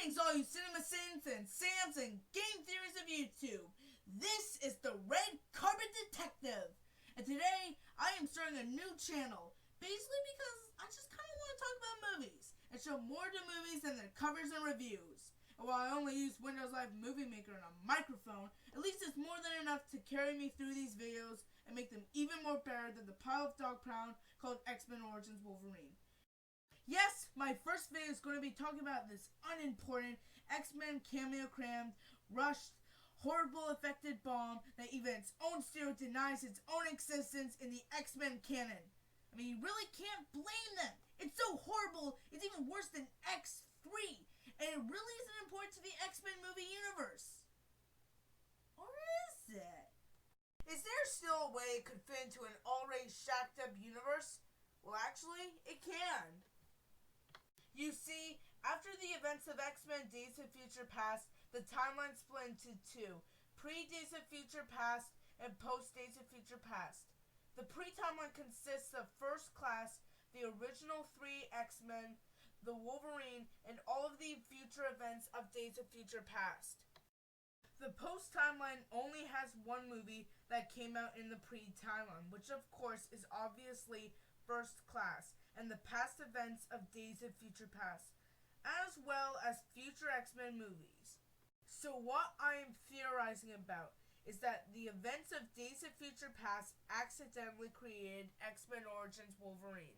Greetings all you cinema sins and Sams and game theories of YouTube. This is the Red Carpet Detective. And today I am starting a new channel. Basically because I just kind of want to talk about movies and show more to movies than their covers and reviews. And while I only use Windows Live Movie Maker and a microphone, at least it's more than enough to carry me through these videos and make them even more better than the pile of dog pound called X-Men Origins Wolverine. Yes, my first video is going to be talking about this unimportant X-Men cameo crammed, rushed, horrible affected bomb that even its own studio denies its own existence in the X-Men canon. I mean, you really can't blame them. It's so horrible, it's even worse than X3, and it really isn't important to the X-Men movie universe. Or is it? Is there still a way it could fit into an already shacked up universe? Well, actually, it can. You see, after the events of X-Men Days of Future Past, the timeline split into two, pre-Days of Future Past and post-Days of Future Past. The pre-timeline consists of First Class, the original three X-Men, the Wolverine, and all of the future events of Days of Future Past. The post-timeline only has one movie that came out in the pre-timeline, which of course is obviously First Class, and the past events of Days of Future Past, as well as future X-Men movies. So what I am theorizing about is that the events of Days of Future Past accidentally created X-Men Origins Wolverine.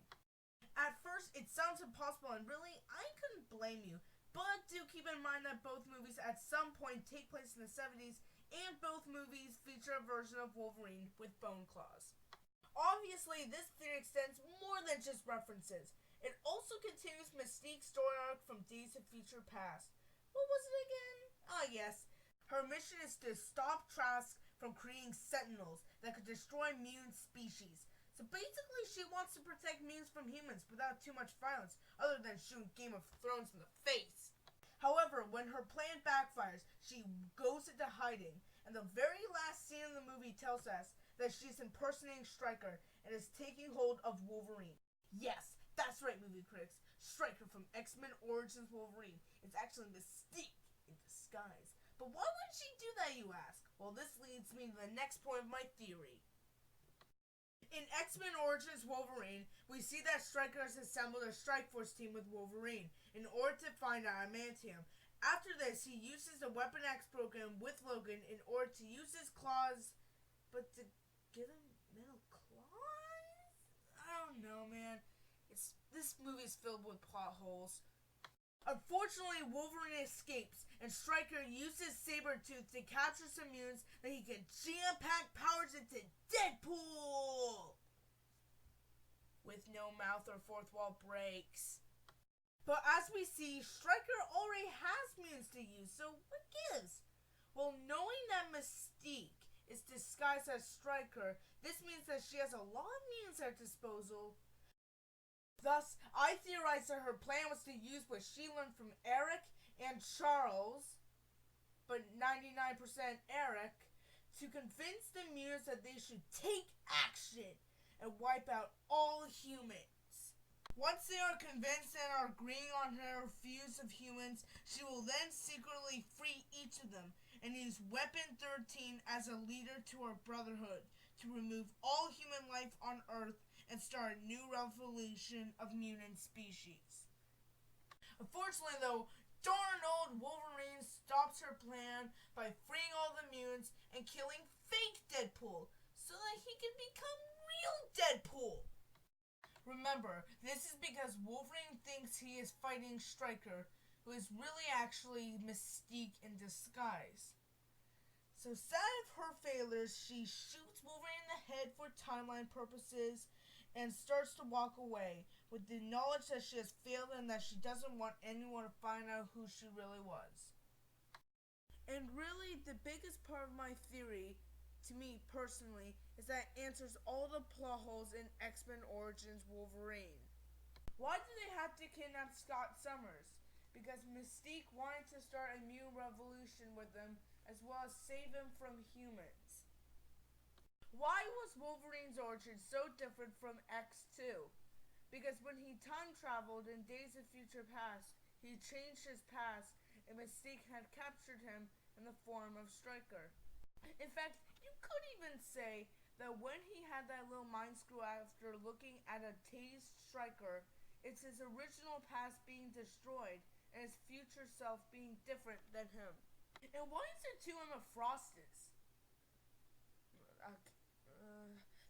At first, it sounds impossible, and really, I couldn't blame you, but do keep in mind that both movies at some point take place in the 70s, and both movies feature a version of Wolverine with bone claws. Obviously, this theory extends more than just references. It also continues Mystique's story arc from Days of Future Past. What was it again? Yes. Her mission is to stop Trask from creating Sentinels that could destroy mutant species. So basically, she wants to protect mutants from humans without too much violence, other than shooting Game of Thrones in the face. However, when her plan backfires, she goes into hiding, and the very last scene in the movie tells us that she's impersonating Stryker and is taking hold of Wolverine. Yes, that's right, movie critics. Stryker from X-Men Origins Wolverine is actually Mystique in disguise. But why would she do that, you ask? Well, this leads me to the next point of my theory. In X-Men Origins Wolverine, we see that Stryker has assembled a Strike Force team with Wolverine in order to find adamantium. After this, he uses the Weapon X program with Logan in order to use his claws, but to get him metal claws? I don't know, man. This movie is filled with plot holes. Unfortunately, Wolverine escapes, and Stryker uses Sabretooth to capture some mutants that he can jam-pack powers into Deadpool! With no mouth or fourth wall breaks. But as we see, Stryker already has mutants to use, so what gives? Well, knowing that Mystique is disguised as Stryker, this means that she has a lot of mutants at her disposal. Thus, I theorize that her plan was to use what she learned from Eric and Charles, but 99% Eric, to convince the mutants that they should take action and wipe out all humans. Once they are convinced and are agreeing on her views of humans, she will then secretly free each of them and use Weapon 13 as a leader to her brotherhood to remove all human life on Earth and start a new revolution of mutant species. Unfortunately though, darn old Wolverine stops her plan by freeing all the mutants and killing fake Deadpool so that he can become real Deadpool. Remember, this is because Wolverine thinks he is fighting Stryker, who is really actually Mystique in disguise. So sad of her failures, she shoots Wolverine in the head for timeline purposes and starts to walk away with the knowledge that she has failed and that she doesn't want anyone to find out who she really was. And really, the biggest part of my theory, to me personally, is that it answers all the plot holes in X-Men Origins Wolverine. Why did they have to kidnap Scott Summers? Because Mystique wanted to start a new revolution with them, as well as save him from humans. Why was Wolverine's origin so different from X2? Because when he time traveled in Days of Future Past, he changed his past and Mystique had captured him in the form of Stryker. In fact, you could even say that when he had that little mind screw after looking at a tased Stryker, it's his original past being destroyed and his future self being different than him. And why is there two Emma Frostes?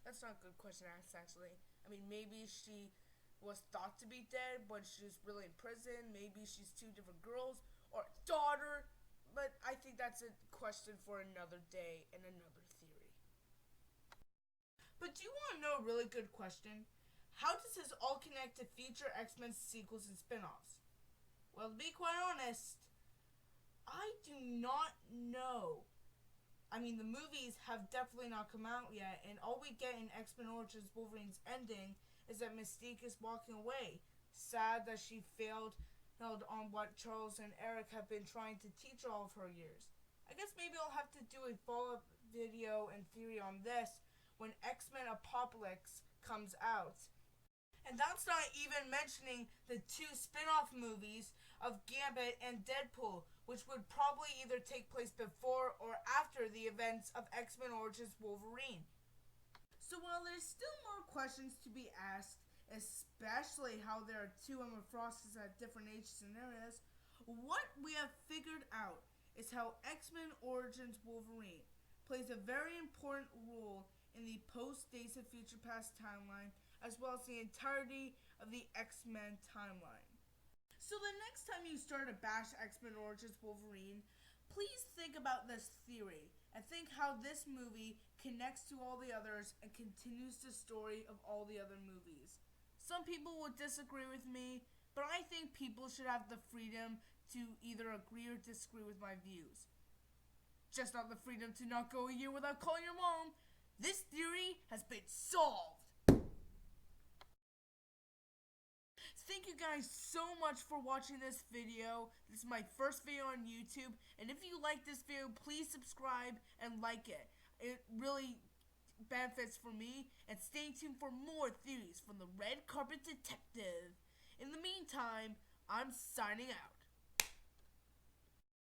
That's not a good question to ask, actually. I mean, maybe she was thought to be dead, but she's really in prison. Maybe she's two different girls or daughter. But I think that's a question for another day and another theory. But do you want to know a really good question? How does this all connect to future X-Men sequels and spin-offs? Well, to be quite honest, I do not know. I mean, the movies have definitely not come out yet, and all we get in X-Men Origins Wolverine's ending is that Mystique is walking away, sad that she failed on what Charles and Eric have been trying to teach all of her years. I guess maybe I'll have to do a follow-up video and theory on this when X-Men Apocalypse comes out. And that's not even mentioning the two spin-off movies of Gambit and Deadpool, which would probably either take place before or after the events of X-Men Origins Wolverine. So while there's still more questions to be asked, especially how there are two Emma Frostes at different age scenarios, what we have figured out is how X-Men Origins Wolverine plays a very important role in the post-Days of Future Past timeline, as well as the entirety of the X-Men timeline. So the next time you start to bash X-Men Origins Wolverine, please think about this theory and think how this movie connects to all the others and continues the story of all the other movies. Some people will disagree with me, but I think people should have the freedom to either agree or disagree with my views. Just not the freedom to not go a year without calling your mom. This theory has been solved. Thank you guys so much for watching this video. This is my first video on YouTube, and if you like this video, please subscribe and like it. It really benefits for me, and stay tuned for more theories from the Red Carpet Detective. In the meantime, I'm signing out.